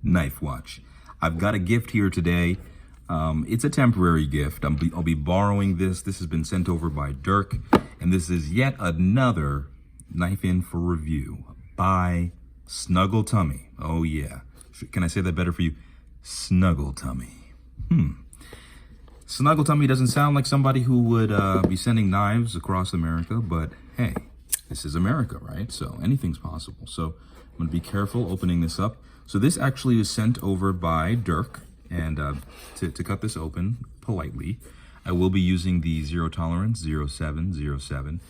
Knife Watch. I've got a gift here today. It's a temporary gift. I'll be borrowing this. This has been sent over by Dirk, and this is yet another knife in for review by SnuggleTummy. Oh yeah. Can I say that better for you? SnuggleTummy. SnuggleTummy doesn't sound like somebody who would be sending knives across America, but hey, this is America, right? So anything's possible. So I'm gonna be careful opening this up. So this actually is sent over by Dirk, and to cut this open politely, I will be using the Zero Tolerance 0707,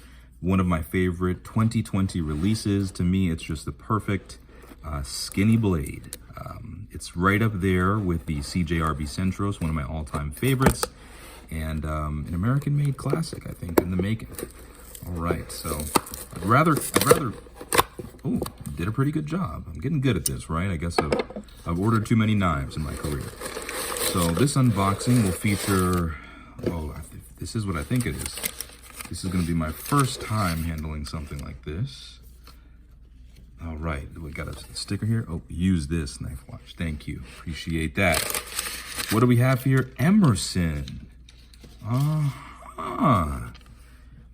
one of my favorite 2020 releases. To me, it's just the perfect skinny blade. It's right up there with the CJRB Centros, one of my all-time favorites, and an American-made classic, I think, in the making. All right, so I'd rather. Oh, did a pretty good job. I'm getting good at this, right? I guess I've ordered too many knives in my career. So this unboxing will feature. Oh, this is what I think it is. This is going to be my first time handling something like this. All right, we got a sticker here. Oh, use this Knife Watch. Thank you. Appreciate that. What do we have here? Emerson. I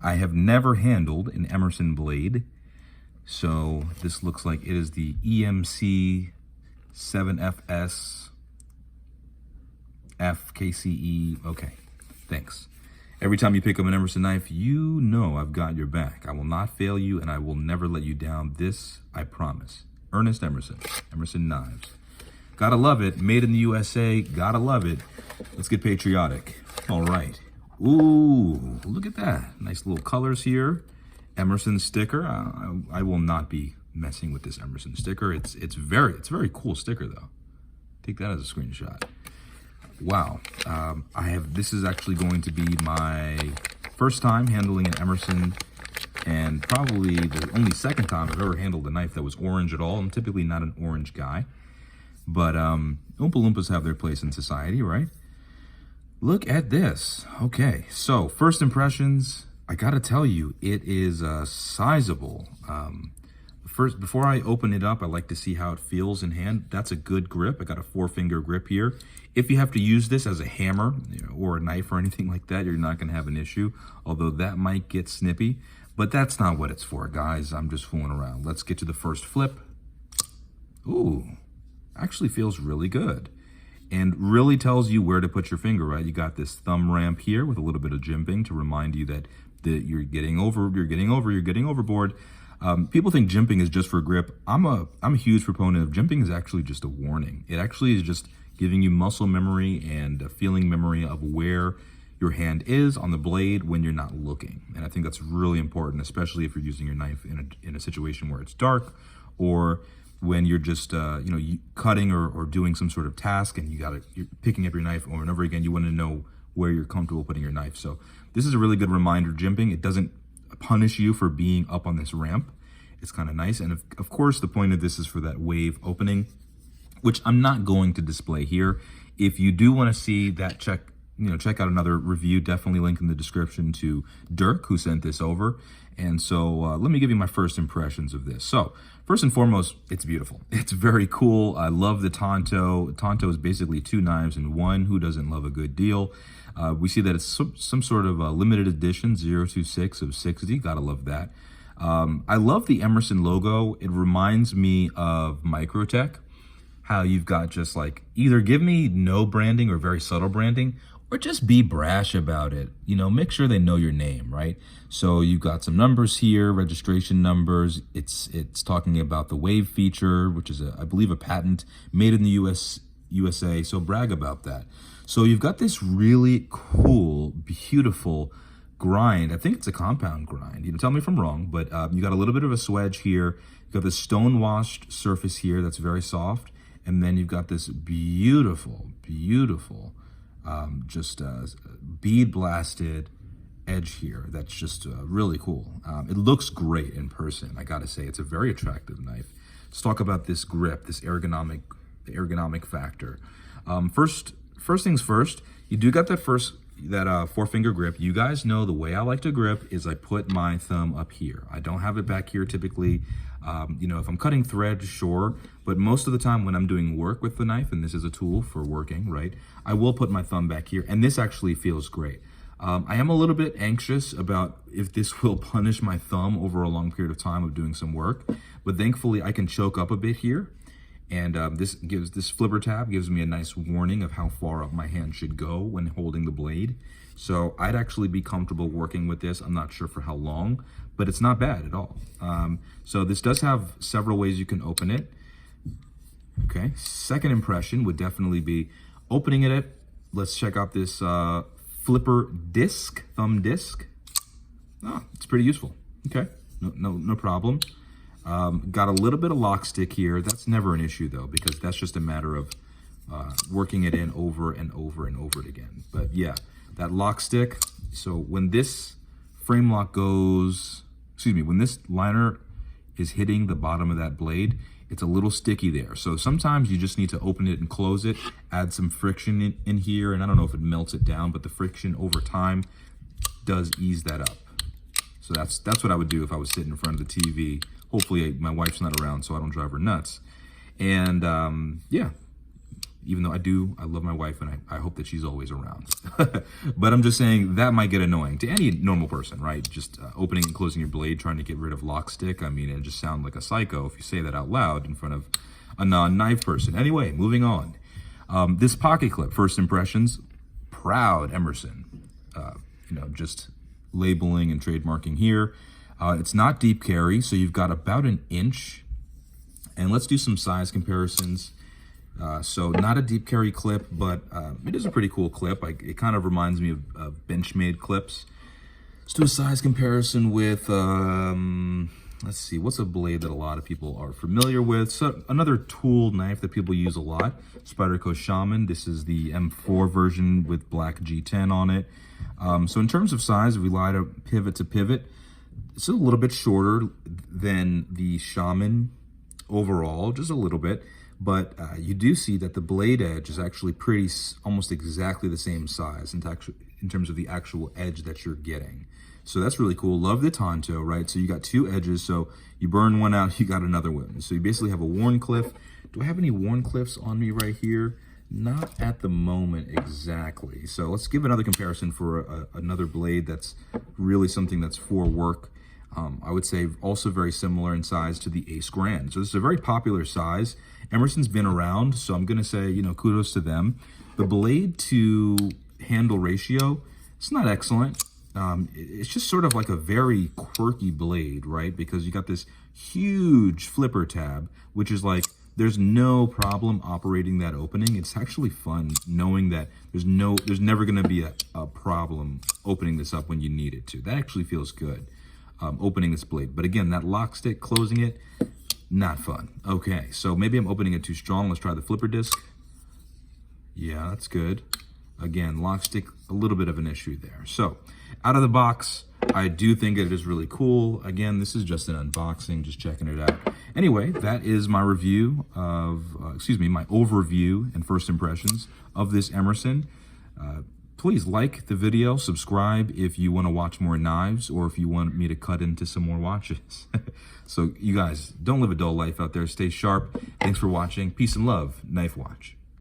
have never handled an Emerson blade. So this looks like it is the EMC-7FS FKCE. Okay, thanks. Every time you pick up an Emerson knife, you know I've got your back. I will not fail you, and I will never let you down. This, I promise. Ernest Emerson, Emerson Knives. Gotta love it. Made in the USA. Gotta love it. Let's get patriotic. All right. Ooh, look at that. Nice little colors here. Emerson Sticker. I will not be messing with this Emerson Sticker. It's a very cool sticker though. Take that as a screenshot. Wow. This is actually going to be my first time handling an Emerson, and probably the only second time I've ever handled a knife that was orange at all. I'm typically not an orange guy, but Oompa Loompas have their place in society, right? Look at this. Okay, so first impressions, I gotta tell you, it is sizable. First, before I open it up, I like to see how it feels in hand. That's a good grip. I got a 4-finger grip here. If you have to use this as a hammer, or a knife or anything like that, you're not gonna have an issue, although that might get snippy, but that's not what it's for, guys. I'm just fooling around. Let's get to the first flip. Ooh, actually feels really good. And really tells you where to put your finger, right? You got this thumb ramp here with a little bit of jimping to remind you that you're getting overboard. People think jimping is just for grip. I'm a huge proponent of jimping. Is actually just a warning. It actually is just giving you muscle memory and a feeling memory of where your hand is on the blade when you're not looking. And I think that's really important, especially if you're using your knife in a situation where it's dark, or when you're just cutting or doing some sort of task, and you're picking up your knife over and over again. You want to know where you're comfortable putting your knife. So this is a really good reminder. Jimping, it doesn't punish you for being up on this ramp. It's kind of nice. And of course, the point of this is for that wave opening, which I'm not going to display here. If you do want to see that, check out another review. Definitely link in the description to Dirk, who sent this over. And so let me give you my first impressions of this. So first and foremost, it's beautiful. It's very cool. I love the Tanto. Tanto is basically 2 knives in one. Who doesn't love a good deal? We see that it's some sort of a limited edition 026 of 60. Gotta love that. I love the Emerson logo. It reminds me of Microtech, how you've got just like, either give me no branding or very subtle branding, or just be brash about it. Make sure they know your name, right? So you've got some numbers here, registration numbers. It's talking about the wave feature, which is I believe a patent made in the USA. So brag about that. So you've got this really cool, beautiful grind. I think it's a compound grind. Tell me if I'm wrong, but you got a little bit of a swedge here. You got this stone-washed surface here that's very soft, and then you've got this beautiful bead blasted edge here that's just really cool. It looks great in person, I gotta say. It's a very attractive knife. Let's talk about this grip, this ergonomic factor. First things first, you do got that 4-finger grip. You guys know the way I like to grip is I put my thumb up here. I don't have it back here typically. You know, if I'm cutting thread, sure, but most of the time when I'm doing work with the knife, and this is a tool for working, right, I will put my thumb back here, and this actually feels great. I am a little bit anxious about if this will punish my thumb over a long period of time of doing some work, but thankfully I can choke up a bit here, and this flipper tab gives me a nice warning of how far up my hand should go when holding the blade. So I'd actually be comfortable working with this. I'm not sure for how long, but it's not bad at all. So this does have several ways you can open it. Okay, second impression would definitely be opening it. Let's check out this flipper disc, thumb disc. Oh, it's pretty useful. Okay, no problem. Got a little bit of lock stick here. That's never an issue though, because that's just a matter of working it in over and over and over again. But yeah, that lock stick. So when this frame lock goes, when this liner is hitting the bottom of that blade, it's a little sticky there. So sometimes you just need to open it and close it, add some friction in here, and I don't know if it melts it down, but the friction over time does ease that up. So that's what I would do if I was sitting in front of the TV. Hopefully my wife's not around so I don't drive her nuts. And yeah, even though I love my wife and I hope that she's always around. But I'm just saying that might get annoying to any normal person, right? Just opening and closing your blade, trying to get rid of lock stick. I mean, it just sounds like a psycho if you say that out loud in front of a non-knife person. Anyway, moving on. This pocket clip, first impressions, proud Emerson. You know, just labeling and trademarking here. It's not deep carry, so you've got about an inch. And let's do some size comparisons. So not a deep carry clip, but it is a pretty cool clip. It kind of reminds me of Benchmade clips. Let's do a size comparison with, let's see, what's a blade that a lot of people are familiar with? So another tool knife that people use a lot, Spyderco Shaman. This is the M4 version with black G10 on it. So in terms of size, if we lie to pivot, it's a little bit shorter than the Shaman overall, just a little bit. But you do see that the blade edge is actually almost exactly the same size in terms of the actual edge that you're getting. So that's really cool. Love the Tanto, right? So you got two edges, so you burn one out, you got another one. So you basically have a worn cliff. Do I have any worn cliffs on me right here? Not at the moment exactly. So let's give another comparison for another blade that's really something that's for work. I would say also very similar in size to the Ace Grand. So this is a very popular size. Emerson's been around, so I'm gonna say, you know, kudos to them. The blade to handle ratio, it's not excellent. It's just sort of like a very quirky blade, right? Because you got this huge flipper tab, which is like, there's no problem operating that opening. It's actually fun knowing that there's never gonna be a problem opening this up when you need it to. That actually feels good, opening this blade. But again, that lock stick, closing it, not fun. Okay, so maybe I'm opening it too strong. Let's try the flipper disc. Yeah, that's good. Again, lock stick, a little bit of an issue there. So out of the box, I do think it is really cool. Again, this is just an unboxing, just checking it out. Anyway, that is my review of, my overview and first impressions of this Emerson. Please like the video, subscribe if you want to watch more knives or if you want me to cut into some more watches. So you guys, don't live a dull life out there. Stay sharp. Thanks for watching. Peace and love. Knife Watch.